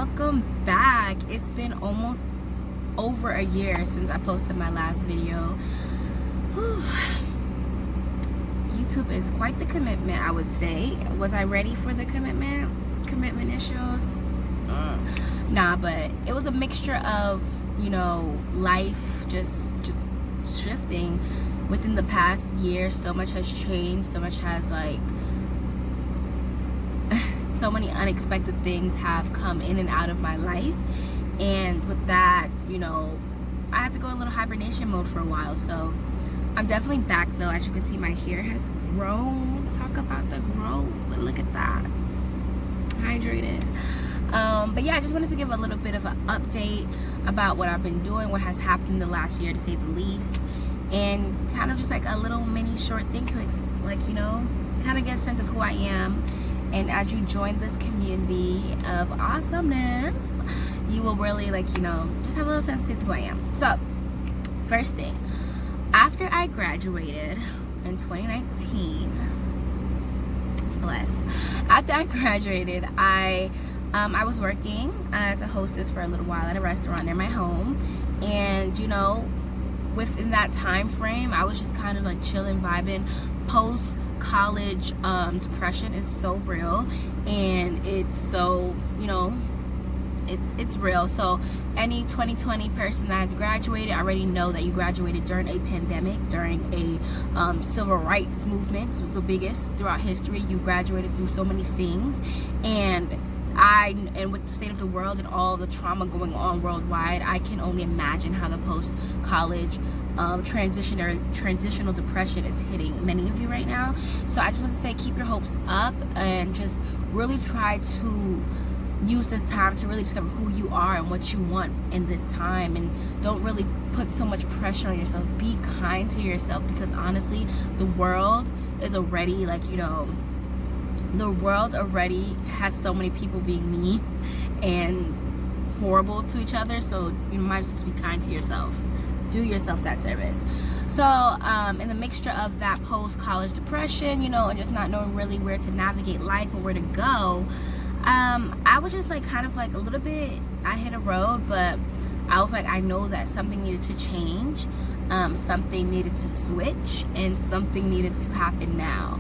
welcome back. It's been almost over a year since I posted my last video. Whew. YouTube is quite the commitment, I would say. Was I ready for the commitment issues? Nah, but it was a mixture of, life just shifting within the past year. So much has changed, so much has so many unexpected things have come in and out of my life, and with that, I had to go in a little hibernation mode for a while. So I'm definitely back though. As you can see, my hair has grown. Talk about the growth. Look at that. Hydrated. But yeah, I just wanted to give a little bit of an update about what I've been doing, what has happened in the last year, to say the least, and kind of just like a little mini short thing to kind of get a sense of who I am. And as you join this community of awesomeness, you will really just have a little sense of who I am. So first thing, after I graduated in 2019, after I graduated, I was working as a hostess for a little while at a restaurant near my home, and within that time frame, I was just kind of chilling, vibing. Post college depression is so real, and it's so it's real. So any 2020 person that has graduated, I already know that you graduated during a pandemic, during a civil rights movement, the biggest throughout history. You graduated through so many things, and with the state of the world and all the trauma going on worldwide, I can only imagine how the post-college transitional depression is hitting many of you right now. So I just want to say, keep your hopes up and just really try to use this time to really discover who you are and what you want in this time, and don't really put so much pressure on yourself. Be kind to yourself, because honestly, the world is already the world already has so many people being mean and horrible to each other. So you might as well just be kind to yourself. Do yourself that service. So in the mixture of that post-college depression, and just not knowing really where to navigate life or where to go, I was just kind of a little bit, I hit a road, but I was I know that something needed to change, something needed to switch, and something needed to happen now.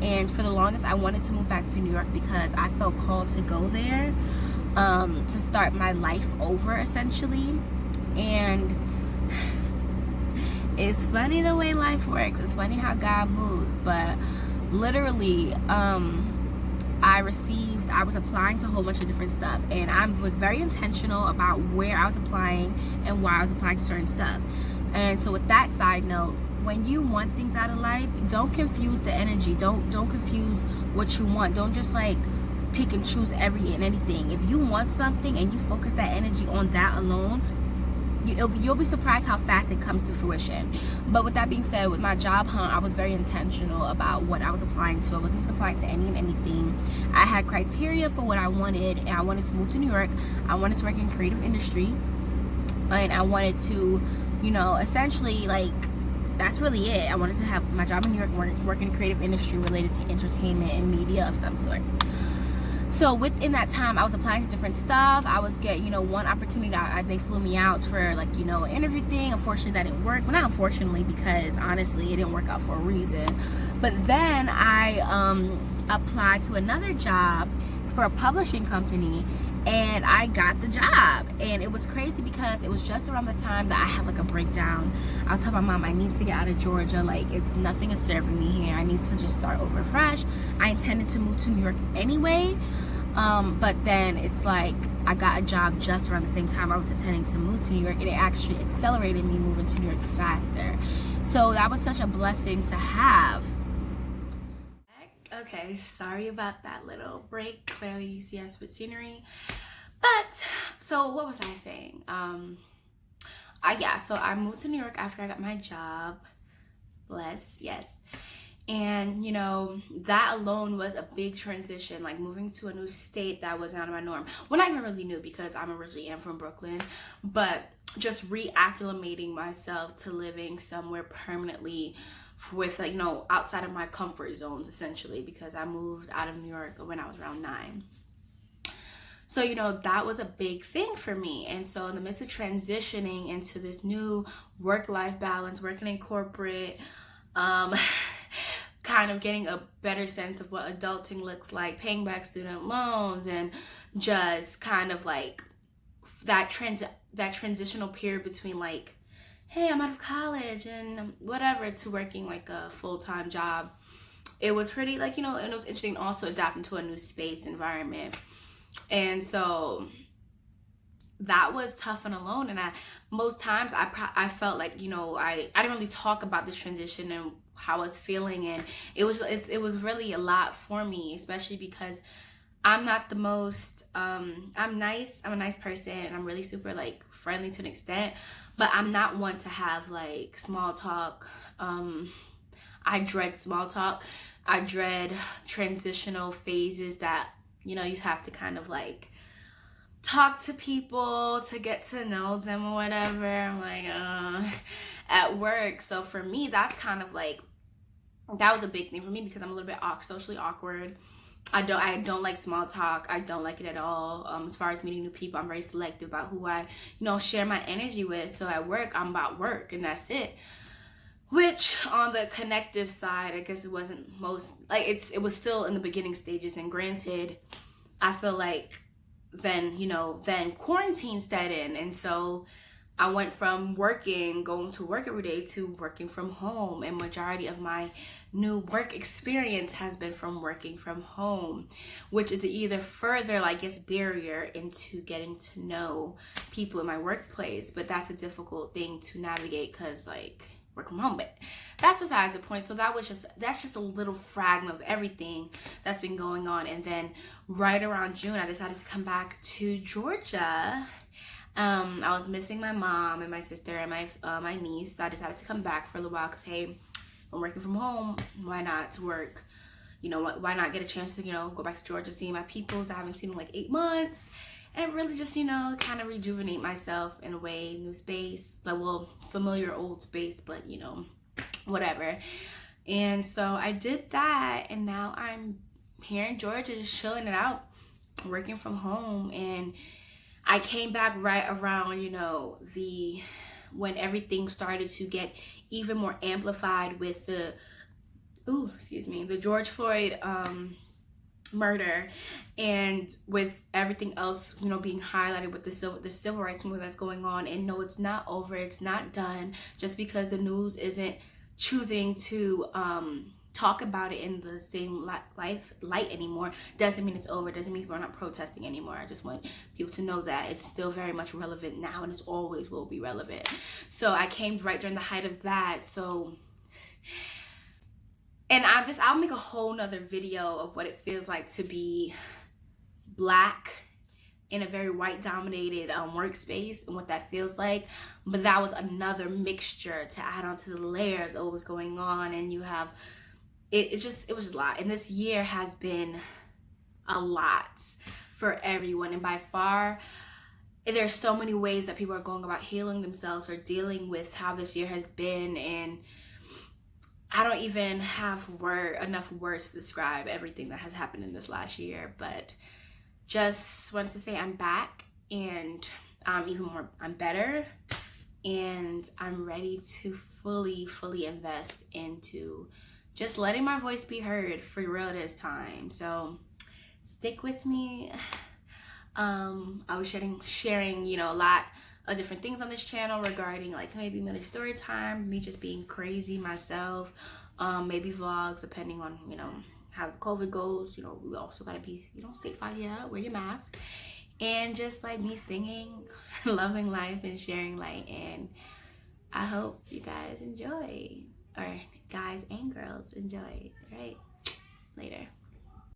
And for the longest, I wanted to move back to New York because I felt called to go there, to start my life over, essentially. And it's funny the way life works. It's funny how God moves. But literally, I was applying to a whole bunch of different stuff, and I was very intentional about where I was applying and why I was applying to certain stuff. And so with that side note, when you want things out of life, don't confuse the energy. Don't confuse what you want. Don't just pick and choose every and anything. If you want something and you focus that energy on that alone, you'll be surprised how fast it comes to fruition. But with that being said, with my job hunt, I was very intentional about what I was applying to. I wasn't just applying to any and anything. I had criteria for what I wanted, and I wanted to move to New York. I wanted to work in creative industry, and I wanted to, essentially that's really it. I wanted to have my job in New York, work in creative industry related to entertainment and media of some sort. So within that time, I was applying to different stuff. I was getting, one opportunity, they flew me out for an interview thing. Unfortunately, that didn't work. Well, not unfortunately, because honestly, it didn't work out for a reason. But then I applied to another job for a publishing company, and I got the job. And it was crazy because it was just around the time that I had a breakdown. I was telling my mom, I need to get out of Georgia. It's nothing is serving me here. I need to just start over fresh. I intended to move to New York anyway, but then it's I got a job just around the same time I was intending to move to New York, and it actually accelerated me moving to New York faster. So that was such a blessing to have. Okay, sorry about that little break. Clearly you see I switched scenery. But so what was I saying? So I moved to New York after I got my job. Yes. And that alone was a big transition, moving to a new state that was out of my norm. Well, not even really new, because I'm originally from Brooklyn, but just reacclimating myself to living somewhere permanently with outside of my comfort zones, essentially, because I moved out of New York when I was around 9. So, you know, that was a big thing for me. And so in the midst of transitioning into this new work-life balance, working in corporate, um, kind of getting a better sense of what adulting looks like, paying back student loans, and just kind of like that transitional period between like, hey, I'm out of college and whatever, to working like a full-time job. It was pretty, like, you know, and it was interesting also adapting to a new space environment. And so that was tough and alone. And most times I felt like, you know, I didn't really talk about this transition and how I was feeling. And it was really a lot for me, especially because I'm not the most, I'm nice. I'm a nice person, and I'm really super like friendly to an extent, but I'm not one to have like small talk. I dread small talk. I dread transitional phases that, you know, you have to kind of like talk to people to get to know them or whatever. I'm like, at work. So for me, that's kind of like, that was a big thing for me because I'm a little bit socially awkward. I don't like small talk. I don't like it at all. As far as meeting new people, I'm very selective about who I, you know, share my energy with. So at work, I'm about work and that's it. Which on the connective side, I guess it wasn't most, like, it was still in the beginning stages. And granted, I feel like then quarantine set in. And so I went from going to work every day to working from home. And majority of my new work experience has been from working from home, which is either further, I guess, barrier into getting to know people in my workplace. But that's a difficult thing to navigate because, like, work from home. But that's besides the point. So that's just a little fragment of everything that's been going on. And then right around June, I decided to come back to Georgia. I was missing my mom and my sister and my niece. So I decided to come back for a little while because, hey, I'm working from home. Why not work? You know, why not get a chance to, you know, go back to Georgia, see my peoples I haven't seen in like 8 months. And really just, you know, kind of rejuvenate myself in a way, new space, like, well, familiar old space, but, you know, whatever. And so I did that, and now I'm here in Georgia just chilling it out, working from home. And I came back right around, you know, when everything started to get even more amplified with the George Floyd murder, and with everything else, you know, being highlighted with the civil rights movement that's going on. And no, it's not over, it's not done. Just because the news isn't choosing to talk about it in the same light anymore doesn't mean it's over. Doesn't mean people are not protesting anymore. I just want people to know that it's still very much relevant now, and it's always will be relevant. So I came right during the height of that. So, and I'll make a whole nother video of what it feels like to be Black in a very white dominated workspace and what that feels like. But that was another mixture to add on to the layers of what was going on. And you have, it was just a lot. And this year has been a lot for everyone. And by far, there's so many ways that people are going about healing themselves or dealing with how this year has been. And I don't even have enough words to describe everything that has happened in this last year, but just wanted to say I'm back, and I'm better, and I'm ready to fully invest into just letting my voice be heard for real this time. So stick with me. I was sharing, you know, a lot of different things on this channel regarding like maybe mini story time, me just being crazy myself, maybe vlogs depending on, you know, how the COVID goes. You know, we also gotta be, you know, safe out here, wear your mask, and just like me singing, loving life and sharing light. And I hope you guys enjoy, or guys and girls enjoy, right? Later.